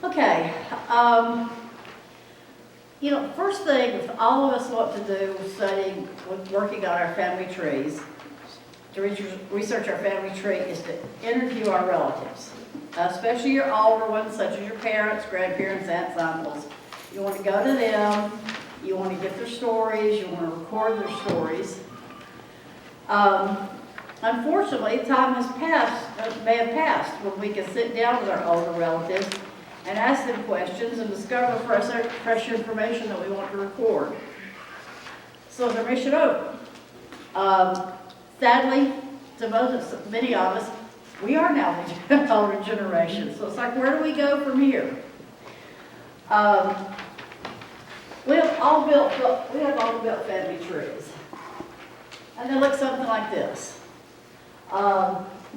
Okay, first thing if all of us want to do with studying, with working on our family trees, to research our family tree, is to interview our relatives, especially your older ones, such as your parents, grandparents, aunts, uncles. You want to go to them, you want to get their stories, you want to record their stories. Unfortunately, time has passed, may have passed, when we can sit down with our older relatives and ask them questions and discover fresh information that we want to record. So they're mission over. Sadly, to many of us, we are now the older generation. So it's like, where do we go from here? We have all built family trees. And they look something like this.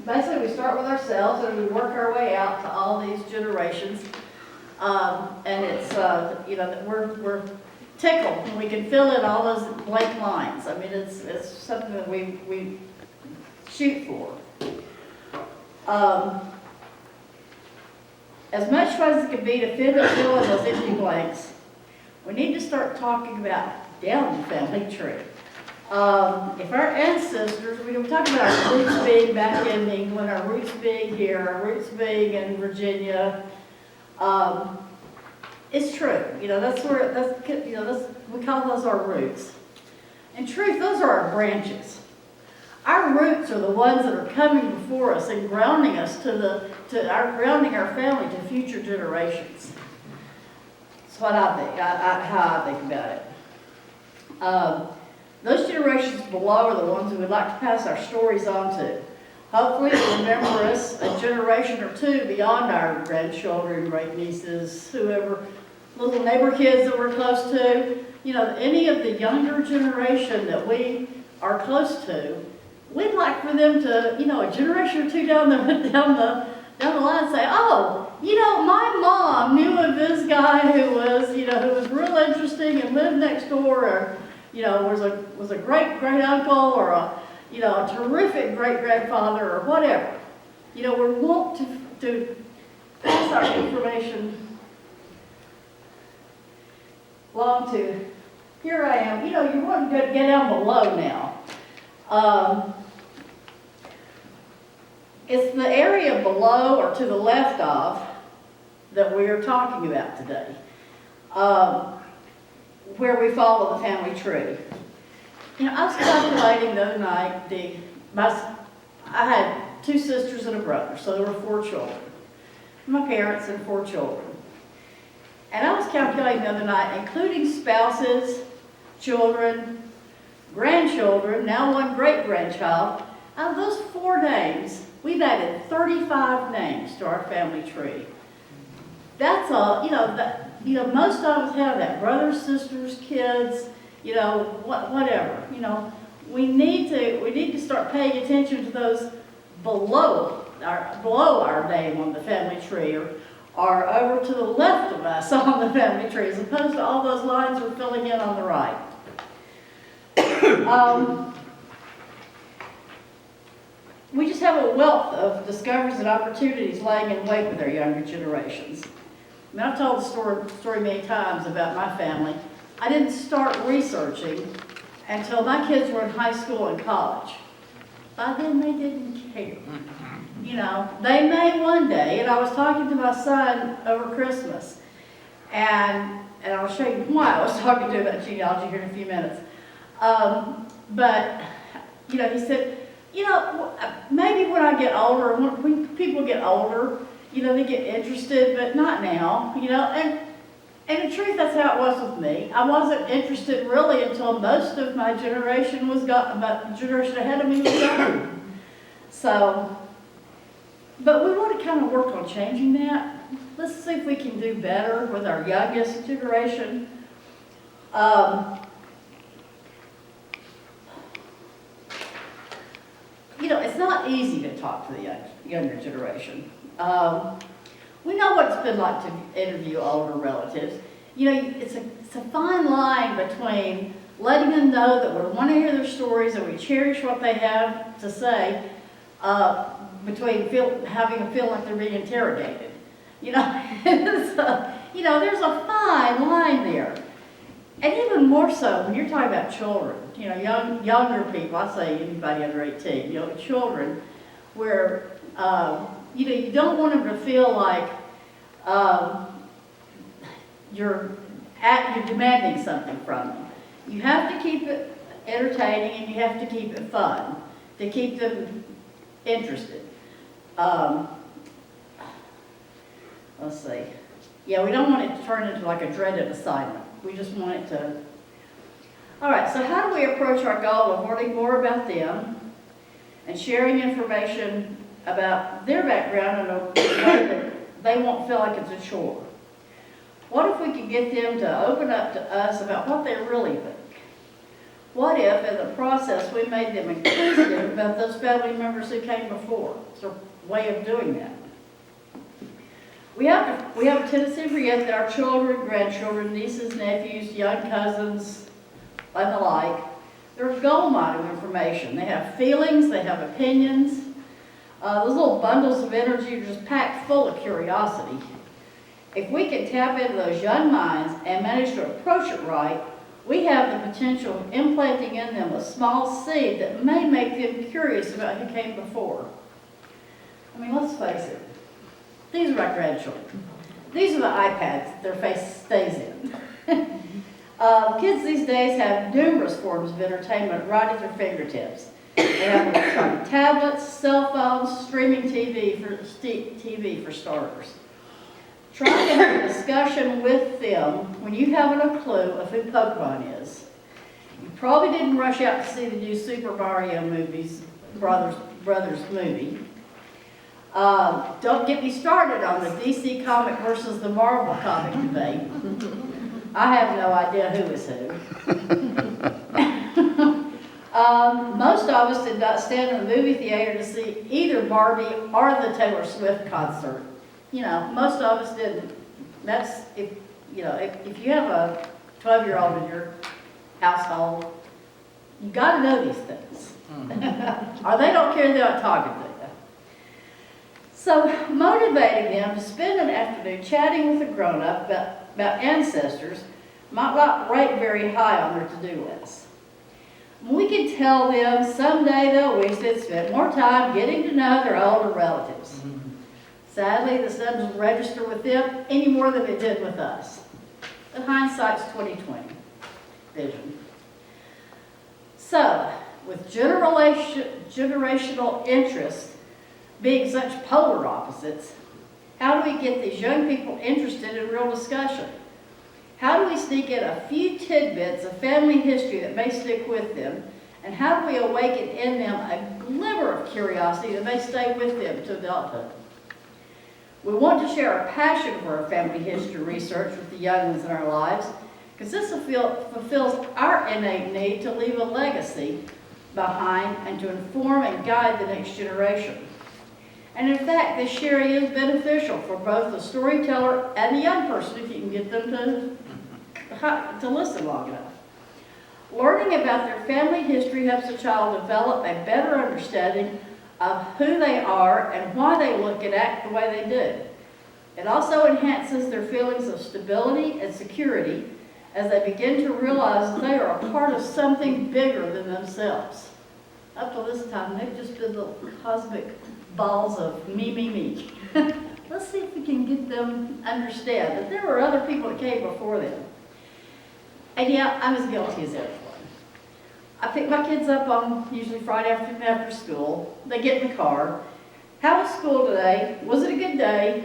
Basically, we start with ourselves and we work our way out to all these generations. And it's, we're tickled when we can fill in all those blank lines. I mean, it's something that we shoot for. As much fun as it can be to fill in those empty blanks, we need to start talking about down the family tree. If our ancestors, we talk about our roots being back in England, our roots being here, our roots being in Virginia, it's true. We call those our roots. In truth, those are our branches. Our roots are the ones that are coming before us and grounding us grounding our family to future generations. That's what I think, how I think about it. Those generations below are the ones we would like to pass our stories on to. Hopefully they'll remember us a generation or two beyond our grandchildren, great nieces, whoever, little neighbor kids that we're close to. Any of the younger generation that we are close to, we'd like for them to, a generation or two down the line say, oh, my mom knew of this guy who was real interesting and lived next door, or, was a great uncle, or a terrific great grandfather, or whatever. We want to pass our information along to, here I am. You want to get down below now. It's the area below or to the left of that we are talking about today, where we follow the family tree. I was calculating the other night, I had 2 sisters and a brother, so there were 4 children. My parents and 4 children. And I was calculating the other night, including spouses, children, grandchildren, now 1 great-grandchild. Out of those 4 names, we've added 35 names to our family tree. That's all, most of us have that. Brothers, sisters, kids, whatever. We need to start paying attention to those below our name on the family tree, or over to the left of us on the family tree, as opposed to all those lines we're filling in on the right. We just have a wealth of discoveries and opportunities laying in wait with our younger generations. I've told the story many times about my family. I didn't start researching until my kids were in high school and college. By then, they didn't care. They may one day, and I was talking to my son over Christmas, and I'll show you why I was talking to him about genealogy here in a few minutes. But he said, maybe when I get older, when people get older, they get interested, but not now, and in truth, that's how it was with me. I wasn't interested really until most of my generation was gone, about the generation ahead of me was gone. So, but we want to kind of work on changing that. Let's see if we can do better with our youngest generation. It's not easy to talk to the younger generation. We know what it's been like to interview older relatives. It's a fine line between letting them know that we want to hear their stories and we cherish what they have to say, between having them feel like they're being interrogated. You know, so, you know, there's a fine line there. And even more so when you're talking about children, you know, younger people, I say anybody under 18, you know, children, where, you know, you don't want them to feel like you're demanding something from them. You have to keep it entertaining and you have to keep it fun to keep them interested. Let's see. Yeah, we don't want it to turn into like a dreaded assignment. We just want it to... All right, so how do we approach our goal of learning more about them and sharing information about their background in a way that they won't feel like it's a chore? What if we could get them to open up to us about what they really think? What if, in the process, we made them inquisitive about those family members who came before? It's a way of doing that. We have a tendency to forget that our children, grandchildren, nieces, nephews, young cousins, and the like, they're a gold mine of information. They have feelings, they have opinions. Those little bundles of energy are just packed full of curiosity. If we can tap into those young minds and manage to approach it right, we have the potential of implanting in them a small seed that may make them curious about who came before. I mean, let's face it. These are my grandchildren. These are the iPads their face stays in. Kids these days have numerous forms of entertainment right at their fingertips. They have electronic tablets, cell phones, streaming TV for starters. Try to have a discussion with them when you haven't a clue of who Pokemon is. You probably didn't rush out to see the new Super Mario Brothers movie. Don't get me started on the DC comic versus the Marvel comic debate. I have no idea who is who. Most of us did not stand in the movie theater to see either Barbie or the Taylor Swift concert. You know, most of us didn't. That's, if you have a 12-year-old in your household, you got to know these things. Or they don't care, they're not talking to you. So motivating them to spend an afternoon chatting with a grown-up about ancestors might not rate very high on their to-do list. We can tell them someday they'll wish they'd spent more time getting to know their older relatives. Sadly, this doesn't register with them any more than it did with us. But hindsight's 20/20 vision. So, with generational interests being such polar opposites, how do we get these young people interested in real discussion? How do we sneak in a few tidbits of family history that may stick with them? And how do we awaken in them a glimmer of curiosity that may stay with them to adulthood? We want to share our passion for our family history research with the young ones in our lives, because this fulfills our innate need to leave a legacy behind and to inform and guide the next generation. And in fact, this sharing is beneficial for both the storyteller and the young person if you can get them to listen long enough. Learning about their family history helps a child develop a better understanding of who they are and why they look and act the way they do. It also enhances their feelings of stability and security as they begin to realize that they are a part of something bigger than themselves. Up till this time, they've just been little cosmic balls of me. Let's see if we can get them to understand that there were other people that came before them. And yeah, I'm as guilty as everyone. I pick my kids up on usually Friday afternoon after school. They get in the car. How was school today? Was it a good day?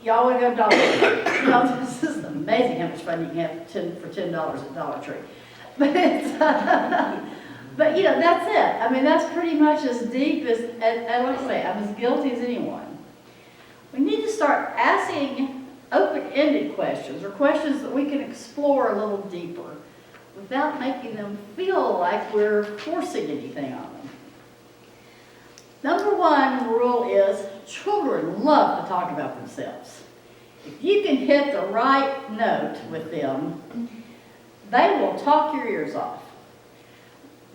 Y'all want to go to Dollar Tree? You know, this is amazing how much fun you can have for $10 at Dollar Tree. But you know, that's it. I mean, that's pretty much as deep as like I say, I'm as guilty as anyone. We need to start asking open-ended questions, or questions that we can explore a little deeper without making them feel like we're forcing anything on them. Number one rule is children love to talk about themselves. If you can hit the right note with them, they will talk your ears off.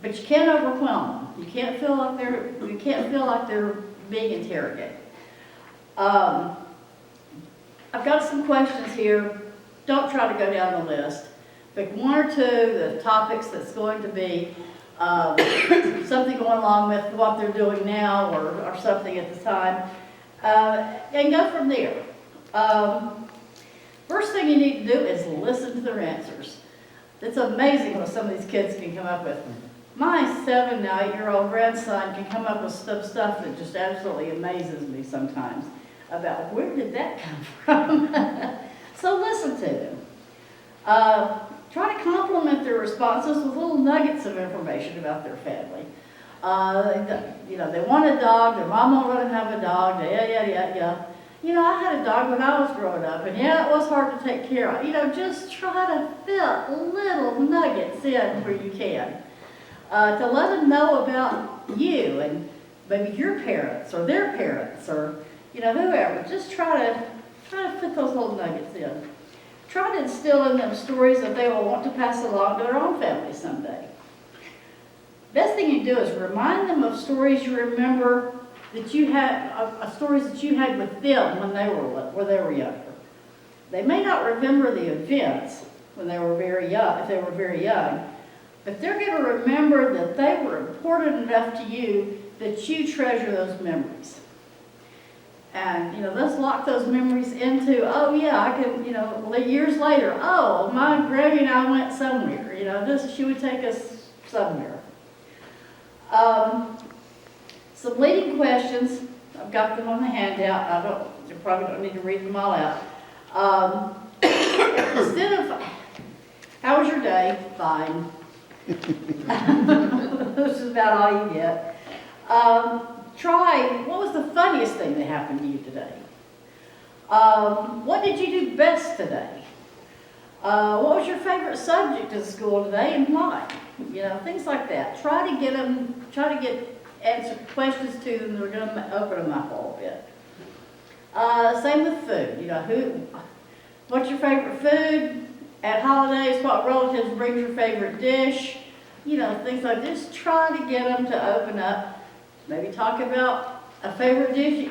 But you can't overwhelm them. You can't feel like they're being interrogated. I've got some questions here. Don't try to go down the list. Pick one or two, the topics that's going to be something going along with what they're doing now or something at the time, and go from there. First thing you need to do is listen to their answers. It's amazing what some of these kids can come up with. My 7 now 8-year-old grandson can come up with stuff that just absolutely amazes me sometimes about where did that come from. So listen to them. Try to complement their responses with little nuggets of information about their family. They want a dog, their mom won't let them have a dog, yeah. I had a dog when I was growing up, and yeah, it was hard to take care of. Just try to fit little nuggets in where you can. To let them know about you and maybe your parents or their parents or, whoever. Just try to fit those little nuggets in. Try to instill in them stories that they will want to pass along to their own family someday. Best thing you do is remind them of stories you remember that you had, stories that you had with them when they were younger. They may not remember the events when they were very young, if they were very young, but they're going to remember that they were important enough to you that you treasure those memories. And, let's lock those memories into, oh yeah, I can, years later, oh, my Granny and I went somewhere. She would take us somewhere. Some leading questions, I've got them on the handout. You probably don't need to read them all out. Instead of, how was your day? Fine. This is about all you get. Try, what was the funniest thing that happened to you today? What did you do best today? What was your favorite subject in school today and why? Things like that. Try to get answer questions to them that are going to open them up a little bit. Same with food. What's your favorite food? At holidays, what relatives bring your favorite dish? Things like this. Try to get them to open up. Maybe talk about a favorite dish.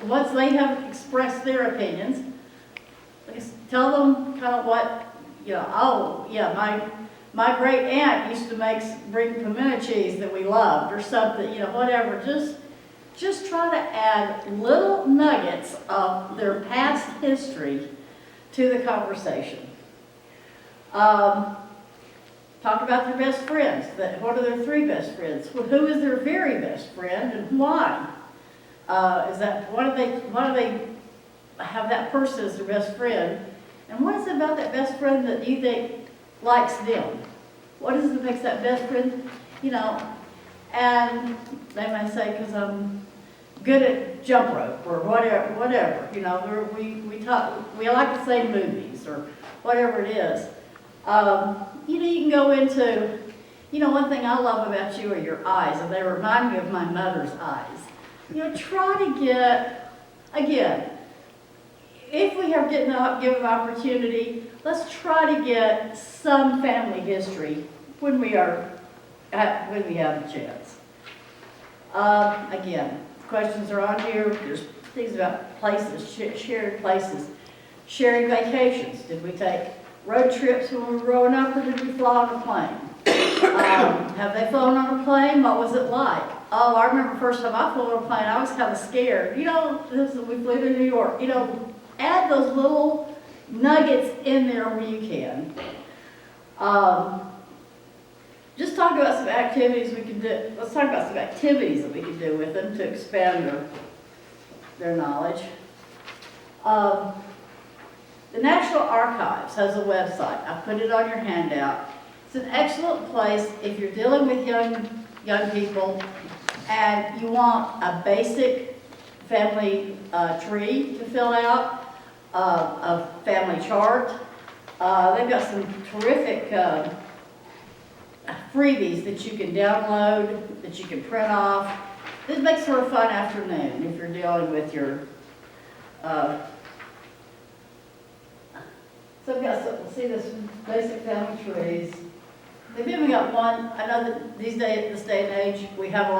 Once they have expressed their opinions, tell them kind of what, oh, yeah, my great aunt used to bring pimento cheese that we loved or something, whatever. Just try to add little nuggets of their past history to the conversation. Talk about their best friends. What are their 3 best friends? Who is their very best friend and why? Why do they have that person as their best friend? And what is it about that best friend that you think likes them? What is it that makes that best friend? And they may say, because I'm good at jump rope or whatever. We like the same movies or whatever it is. You can go into, one thing I love about you are your eyes, and they remind me of my mother's eyes. Try to get, again, if we have given an opportunity, let's try to get some family history when we have a chance. Again, questions are on here. There's things about places, shared places, sharing vacations. Did we take road trips when we were growing up, or did we fly on a plane? Have they flown on a plane? What was it like? Oh, I remember the first time I flew on a plane, I was kind of scared. We flew to New York. Add those little nuggets in there where you can. Just talk about some activities we can do. Let's talk about some activities that we can do with them to expand their knowledge. The National Archives has a website. I put it on your handout. It's an excellent place if you're dealing with young people and you want a basic family tree to fill out, a family chart. They've got some terrific freebies that you can download, that you can print off. This makes for a fun afternoon if you're dealing with your so I've got some, see this basic family trees. They've even got one, I know that this day and age, we have a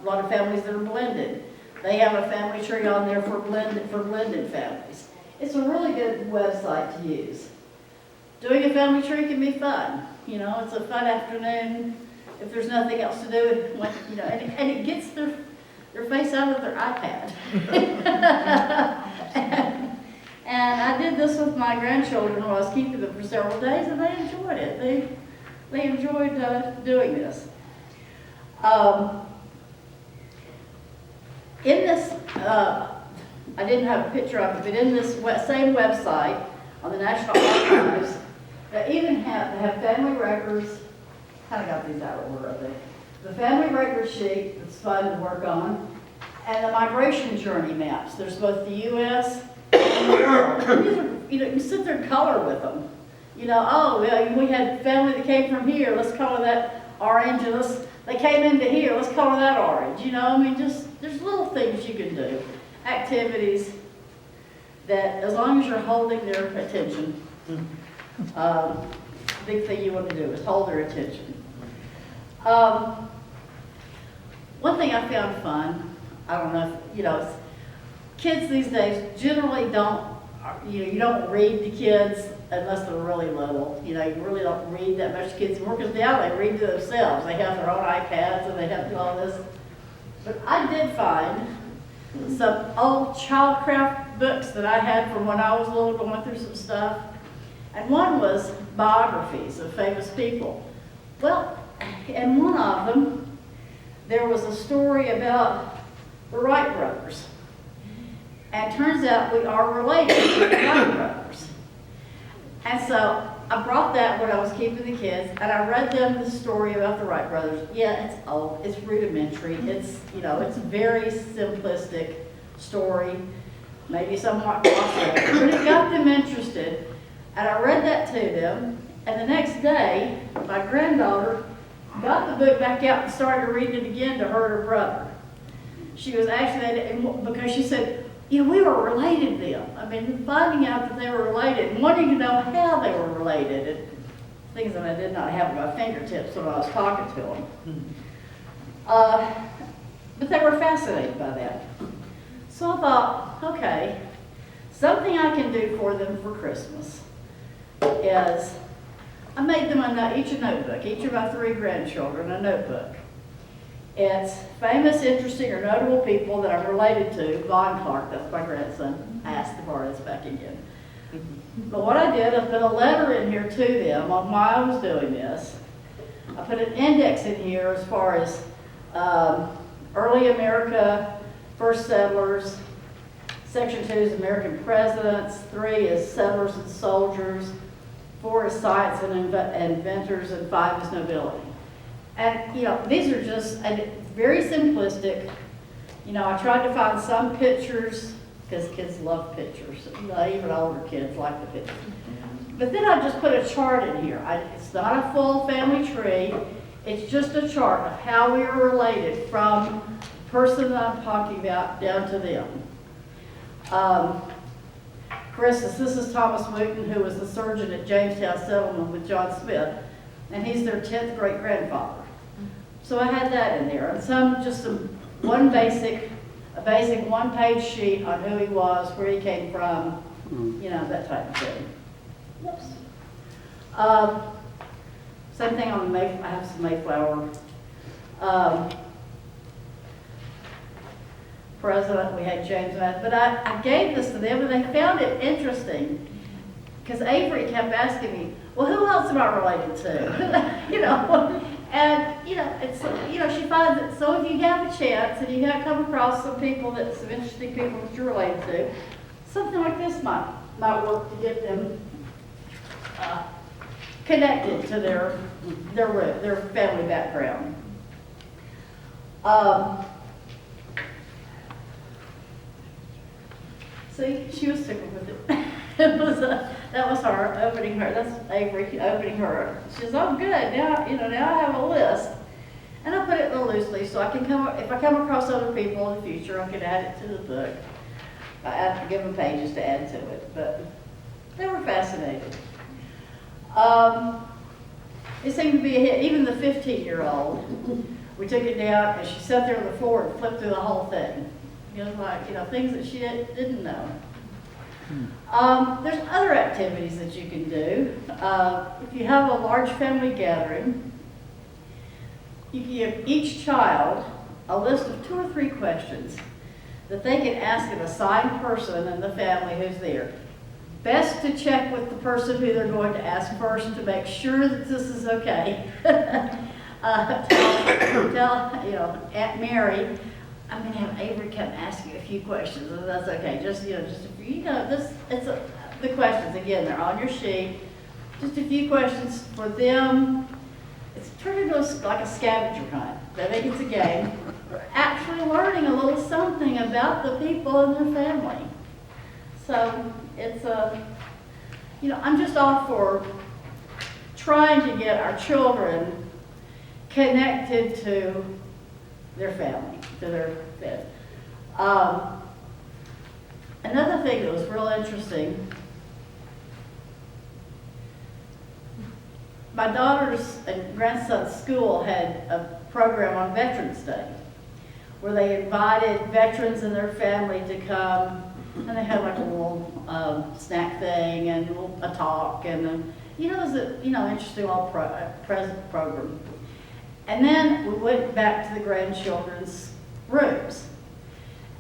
lot of families that are blended. They have a family tree on there for blended families. it's a really good website to use. Doing a family tree can be fun. You know, it's a fun afternoon if there's nothing else to do, and it gets their face out of their iPad. and I did this with my grandchildren when I was keeping them for several days, and they enjoyed it. They enjoyed doing this. In this, I didn't have a picture of it, but in this same website on the National Archives, they even have family records. Kind of got these out of order, I think. The family record sheet that's fun to work on, and the migration journey maps. There's both the U.S. and the world. And these are, you know, you sit there and color with them. You know, oh, yeah, we had family that came from here. Let's color that orange, and they came into here. Let's color that orange. You know, I mean, just there's little things you can do, activities that, as long as you're holding their attention. Big thing you want to do is hold their attention. One thing I found fun, I don't know if, you know, kids these days generally don't, you don't read to kids unless they're really little. You know, you really don't read that much to kids anymore, because now they read to themselves. They have their own iPads and they have to do all this. But I did find some old childcraft books that I had from when I was little, going through some stuff. And one was biographies of famous people. Well, in one of them, there was a story about the Wright brothers. And it turns out we are related to the Wright brothers. And so I brought that when I was keeping the kids, and I read them the story about the Wright brothers. Yeah, it's old, it's rudimentary, it's, you know, it's a very simplistic story, maybe somewhat crossover, but it got them interested. And I read that to them, and the next day, my granddaughter got the book back out and started reading it again to her and her brother. She was actually, because she said, you know, we were related to them. I mean, finding out that they were related and wanting to know how they were related, and things that I did not have at my fingertips when I was talking to them. But they were fascinated by that. So I thought, okay, something I can do for them for Christmas is I made them each a notebook, each of my 3 grandchildren a notebook. It's famous, interesting, or notable people that I'm related to. Von Clark, that's my grandson. I asked to borrow this back again. But what I did, I put a letter in here to them on why I was doing this. I put an index in here as far as early America, first settlers. Section 2 is American presidents. 3 is settlers and soldiers. 4 is science and inventors, and 5 is nobility. And, you know, these are just very simplistic. You know, I tried to find some pictures, because kids love pictures. You know, even older kids like the pictures. But then I just put a chart in here. It's not a full family tree. It's just a chart of how we are related from the person that I'm talking about down to them. For instance, this is Thomas Wooten, who was the surgeon at Jamestown Settlement with John Smith, and he's their 10th great-grandfather. So I had that in there, and one basic one-page sheet on who he was, where he came from, you know, that type of thing. Whoops. Same thing on the I have some Mayflower. President, we had James Madison, but I gave this to them, and they found it interesting, because Avery kept asking me, well, who else am I related to? You know, and, you know, it's, you know, she finds it, so if you have a chance, and you have come across some interesting people that you're related to, something like this might work to get them connected to their family background. See, she was tickled with it. That was her opening her. That's Avery opening her. She says, "Oh, good. Now, you know, now I have a list." And I put it a little loosely, so I can if I come across other people in the future, I can add it to the book. I have to give them pages to add to it, but they were fascinated. It seemed to be a hit. Even the 15-year-old, we took it down, and she sat there on the floor and flipped through the whole thing. You know, like, you know, things that she didn't know. There's other activities that you can do. If you have a large family gathering, you can give each child a list of 2 or 3 questions that they can ask an assigned person in the family who's there. Best to check with the person who they're going to ask first to make sure that this is okay. Tell, you know, Aunt Mary, I'm going to have Avery come ask you a few questions, and that's okay. Just, you know, just a few, you know, this, the questions, again, they're on your sheet. Just a few questions for them. It's turned into like a scavenger hunt. I think it's a game. They're actually learning a little something about the people in their family. So it's you know, I'm just all for trying to get our children connected to their family, to their family. Another thing that was real interesting, my daughter's and grandson's school had a program on Veterans Day where they invited veterans and their family to come, and they had like a little snack thing and a talk, and you know, it was a interesting little present program. And then we went back to the grandchildren's rooms,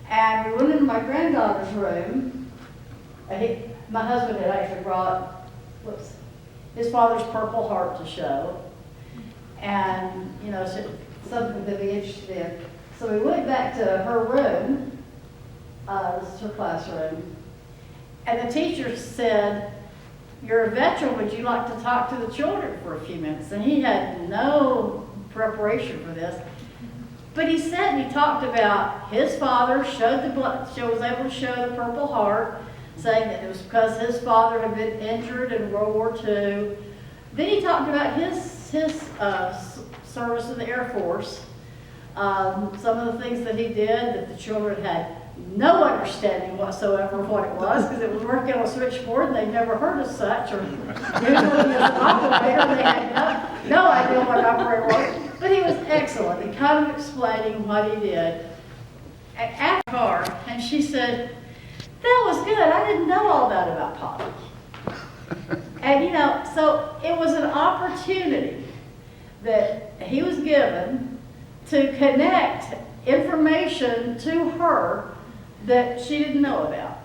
and we went into my granddaughter's room. My husband had actually brought his father's Purple Heart to show, and you know, something to be interested in. So we went back to her room. This is her classroom. And the teacher said, "You're a veteran, would you like to talk to the children for a few minutes?" And he had no preparation for this. But he said, he talked about his father was able to show the Purple Heart, saying that it was because his father had been injured in World War II. Then he talked about his service in the Air Force, some of the things that he did that the children had no understanding whatsoever of what it was, because it was working on a switchboard and they'd never heard of such, or usually as an operator, they had no idea what an operator was. But he was excellent in kind of explaining what he did. After her, and she said, "That was good. I didn't know all that about Poppy." And you know, so it was an opportunity that he was given to connect information to her that she didn't know about.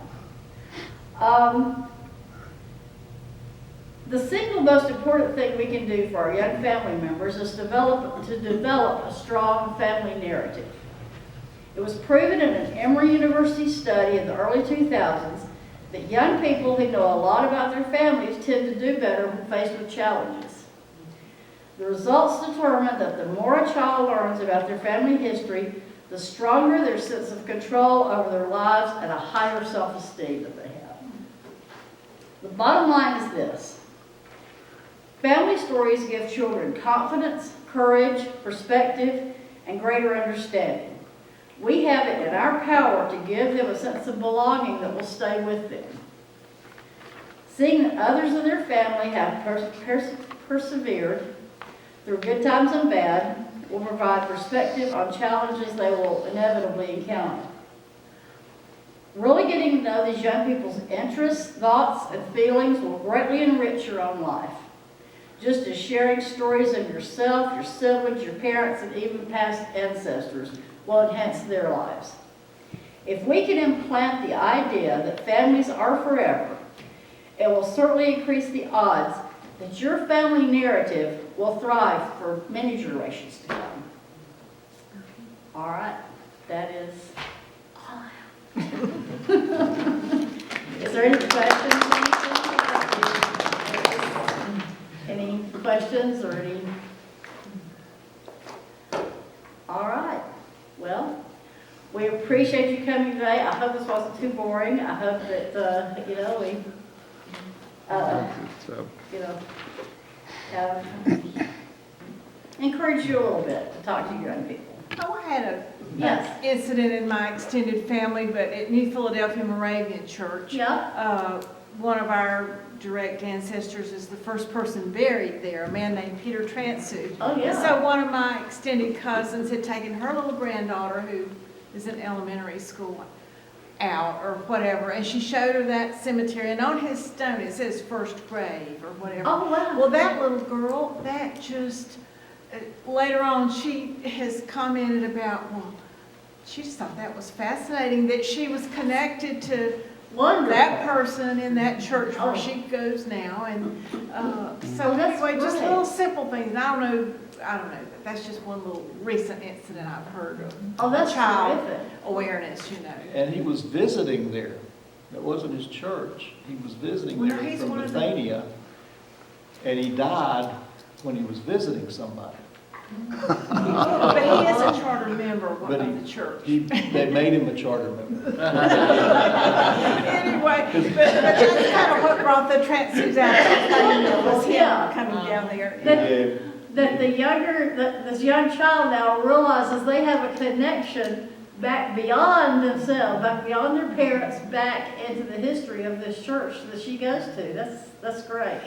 The single most important thing we can do for our young family members is to develop a strong family narrative. It was proven in an Emory University study in the early 2000s that young people who know a lot about their families tend to do better when faced with challenges. The results determine that the more a child learns about their family history, the stronger their sense of control over their lives and a higher self-esteem that they have. The bottom line is this: family stories give children confidence, courage, perspective, and greater understanding. We have it in our power to give them a sense of belonging that will stay with them. Seeing that others in their family have persevered through good times and bad will provide perspective on challenges they will inevitably encounter. Really getting to know these young people's interests, thoughts, and feelings will greatly enrich your own life, just as sharing stories of yourself, your siblings, your parents, and even past ancestors will enhance their lives. If we can implant the idea that families are forever, it will certainly increase the odds that your family narrative will thrive for many generations to come. All right, that is all I have. Is there any questions? Any questions or any? All right. Well, we appreciate you coming today. I hope this wasn't too boring. I hope that we have encouraged you a little bit to talk to your young people. Oh, I had an incident in my extended family, but at New Philadelphia Moravian Church. Yeah. One of our direct ancestors is the first person buried there, a man named Peter Transu. Oh, yeah. And so one of my extended cousins had taken her little granddaughter, who is in elementary school, out or whatever, and she showed her that cemetery, and on his stone it says first grave or whatever. Oh, wow. Well, that little girl, that just, later on, she has commented about, well, she just thought that was fascinating, that she was connected to Wonderful. that person in that church where Oh. she goes now, and so Oh, that's anyway, just great. little simple things. I don't know, that's just one little recent incident I've heard of. Oh, that's child terrific. awareness, you know. And he was visiting there. It wasn't his church. He was visiting Well, there he's from one of the- Bethania. And he died when he was visiting somebody. But he is a charter member But of the church. They made him a charter member. Anyway, but that's kind of what brought the transfers out. Was him Yeah. coming down there. Yeah. That this young child now realizes they have a connection back beyond themselves, back beyond their parents, back into the history of this church that she goes to. That's great.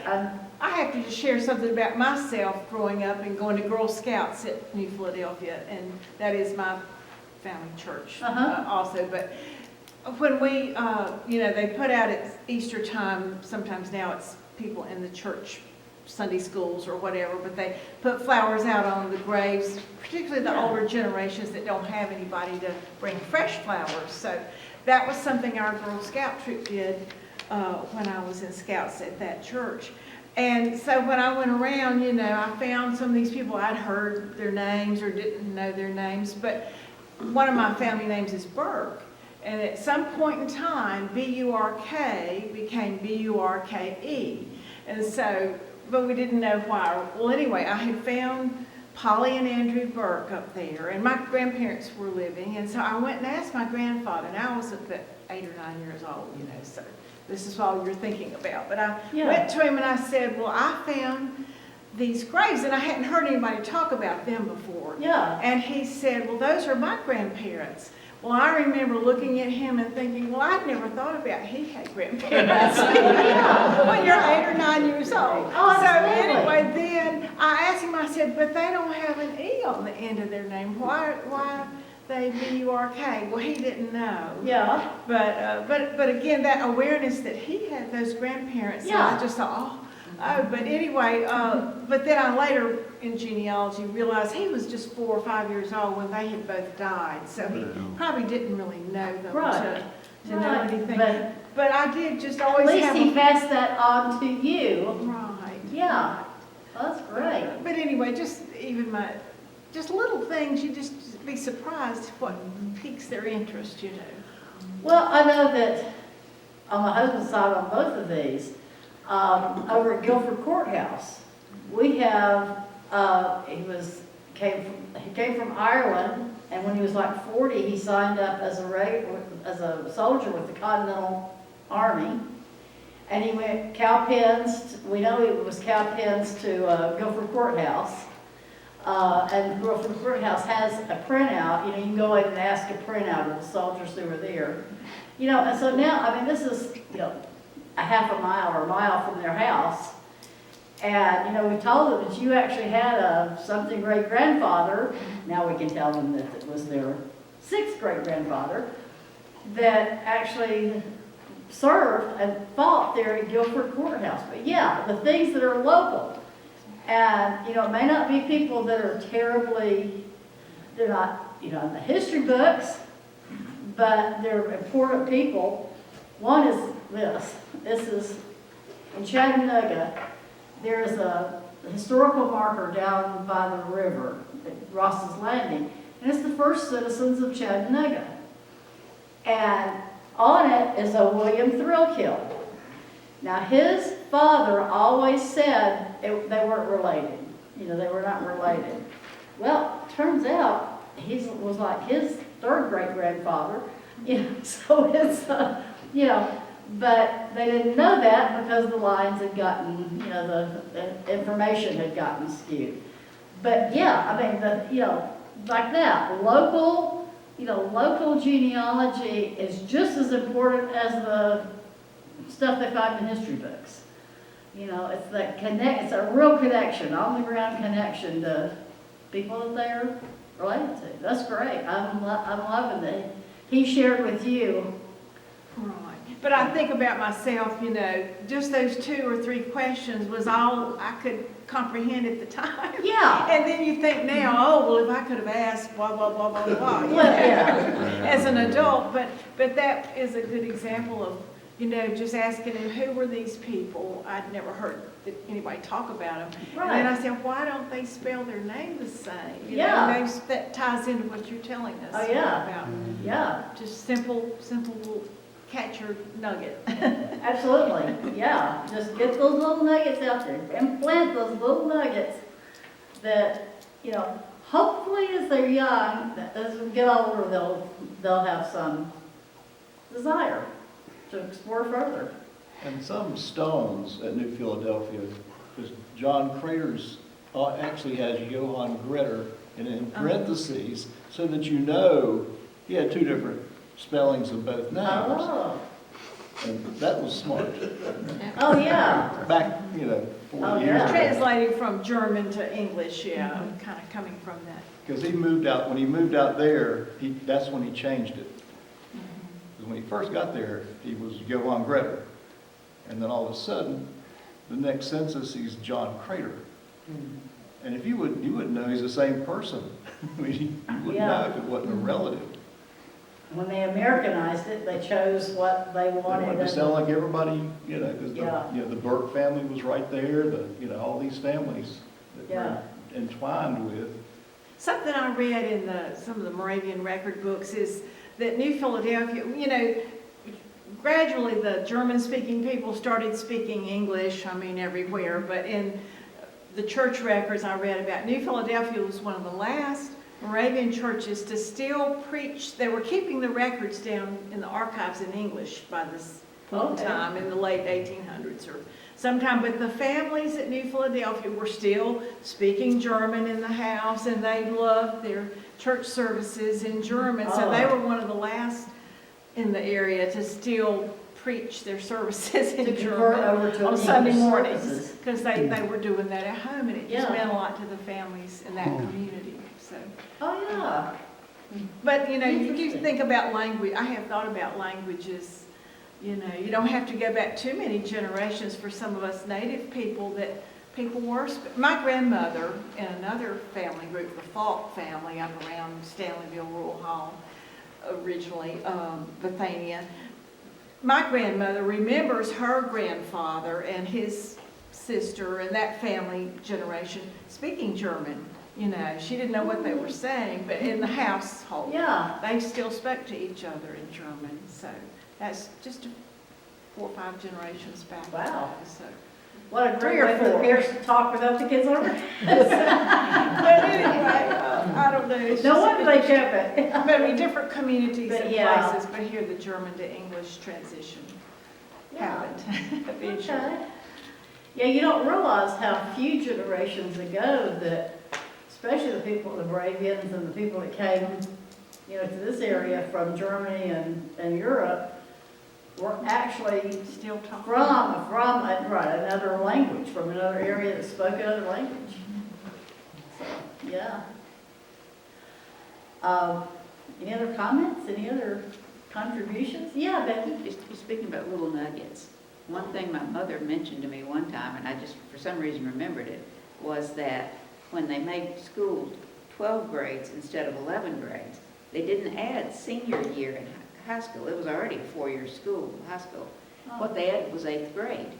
I have to just share something about myself growing up and going to Girl Scouts at New Philadelphia, and that is my family church also. But when we, they put out at Easter time, sometimes now it's people in the church Sunday schools or whatever, but they put flowers out on the graves, particularly the older generations that don't have anybody to bring fresh flowers. So that was something our Girl Scout troop did when I was in Scouts at that church. And so when I went around, I found some of these people, I'd heard their names or didn't know their names, but one of my family names is Burke. And at some point in time, B-U-R-K became B-U-R-K-E. And so, but we didn't know why. Well, anyway, I had found Polly and Andrew Burke up there, and my grandparents were living, and so I went and asked my grandfather, and I was about 8 or 9 years old, so this is all you're thinking about. But I went to him and I said, well, I found these graves, and I hadn't heard anybody talk about them before. Yeah. And he said, well, those are my grandparents. Well, I remember looking at him and thinking, well, I'd never thought about he had grandparents when you're 8 or 9 years old. Oh, so absolutely. anyway, then I asked him, I said, but they don't have an E on the end of their name. Why they B-U-R-K? Well, he didn't know. Yeah. But again, that awareness that he had those grandparents, Yeah. and I just thought, oh, but anyway, but then I later in genealogy realized he was just 4 or 5 years old when they had both died, so he probably didn't really know them Right. to know anything. But But I did just at always least have he passed that on to you. right. Yeah. Well, that's great. But anyway, just little things, you just be surprised what piques their interest, Well, I know that on my husband's side on both of these, over at Guilford Courthouse, we have, he came from Ireland, and when he was like 40, he signed up as a soldier with the Continental Army. And he went Cowpens, we know it was Cowpens to Guilford Courthouse. And Guilford Courthouse has a printout, you can go in and ask a printout of the soldiers who were there. And so now, this is, a half a mile or a mile from their house. And, we told them that you actually had a something great-grandfather, now we can tell them that it was their 6th great-grandfather, that actually served and fought there at Guilford Courthouse. But yeah, the things that are local. And, it may not be people that are they're not, in the history books, but they're important people. One is this. This is in Chattanooga. There is a historical marker down by the river at Ross's Landing, and it's the first citizens of Chattanooga. And on it is a William Thrailkill. Now, his father always said they weren't related. They were not related. Well, turns out he was like his 3rd great-grandfather. So it's, but they didn't know that because the lines had gotten, the information had gotten skewed. But yeah, like that, local genealogy is just as important as the stuff they find in history books. It's it's a real connection, on the ground connection to people that they're related to. That's great. I'm loving that he shared with you Right, but I think about myself, you know, just those 2 or 3 questions was all I could comprehend at the time. Yeah. And then you think now, oh, well, if I could have asked blah, blah, blah, blah, blah, you Well, know, yeah. as an adult, but that is a good example of, you know, just asking him, who were these people? I'd never heard anybody talk about them. And then I said, why don't they spell their name the same? You know, Yeah. and that ties into what you're telling us Oh, yeah. about Yeah, just simple little catcher nugget. absolutely, yeah. Just get those little nuggets out there and plant those little nuggets that, you know, hopefully as they're young, as they get older, they'll have some desire to explore further. And some stones at New Philadelphia, because John Crater's actually has Johann Gritter and in parentheses, so that you know he had 2 different spellings of both names. Oh, And that was smart. oh, yeah. Back, you know, 40 Oh, years yeah. ago. Translating from German to English, yeah, kind of coming from that. Because he moved out, when he moved out there, that's when he changed it. Because when he first got there, he was Johann Gritter. And then all of a sudden, the next census, he's John Crater. And if you wouldn't know he's the same person. I mean, you wouldn't know if it wasn't a relative. When they Americanized it, they chose what they They wanted. wanted to sound like everybody, you know, because Yeah. the Burke family was right there, all these families that Yeah. we're entwined with. Something I read in some of the Moravian record books is that New Philadelphia, you know, gradually the German-speaking people started speaking English, I mean, everywhere, but in the church records I read about, New Philadelphia was one of the last Moravian churches to still preach. They were keeping the records down in the archives in English by this point in time, in the late 1800s or sometime, but the families at New Philadelphia were still speaking German in the house, and they loved their church services in German, so they were one of the last in the area to still preach their services in To convert German over to on Sunday English mornings, services. because they were doing that at home, and it just Yeah. meant a lot to the families in that community, so. Oh, yeah. But, you know, you Interesting. think about language, I have thought about languages, you know, you don't have to go back too many generations for some of us native people that people were, my grandmother in another family group, the Falk family up around Stanleyville Rural Hall, originally, Bethania. My grandmother remembers her grandfather and his sister and that family generation speaking German. You know, she didn't know what they were saying, but in the household, Yeah. they still spoke to each other in German. So that's just 4 or 5 generations back. Wow. So, What a 3 great or way for the 4. parents to talk without the kids over. but anyway, I don't know. It's No just- wonder they kept it. But in different communities But and yeah. places, but here the German to English transition happened eventually. Okay. Yeah, you don't realize how few generations ago that, especially the people, the Moravians and the people that came, you know, to this area from Germany and Europe, were actually Still talking. from another language, from another area that spoke another language. So, yeah. Any other comments? Any other contributions? Yeah, Becky? Just speaking about little nuggets, one thing my mother mentioned to me one time, and I just for some reason remembered it, was that when they made school 12 grades instead of 11 grades, they didn't add senior year in high school. It was already a 4-year school, high school. What they added was 8th grade.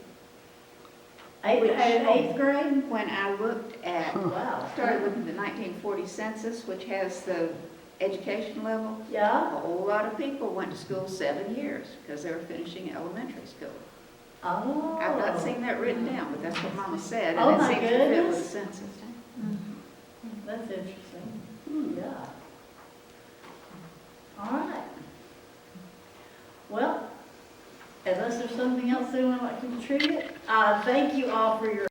Eighth grade? When I looked at, Wow. started looking at the 1940 census, which has the education level, a Yeah? whole lot of people went to school 7 years because they were finishing elementary school. Oh. I've not seen that written down, but that's what Mama said, Oh, and it my seems to fit with the goodness. census. That's interesting. Yeah. All right. Well, unless there's something else anyone would like to contribute, thank you all for your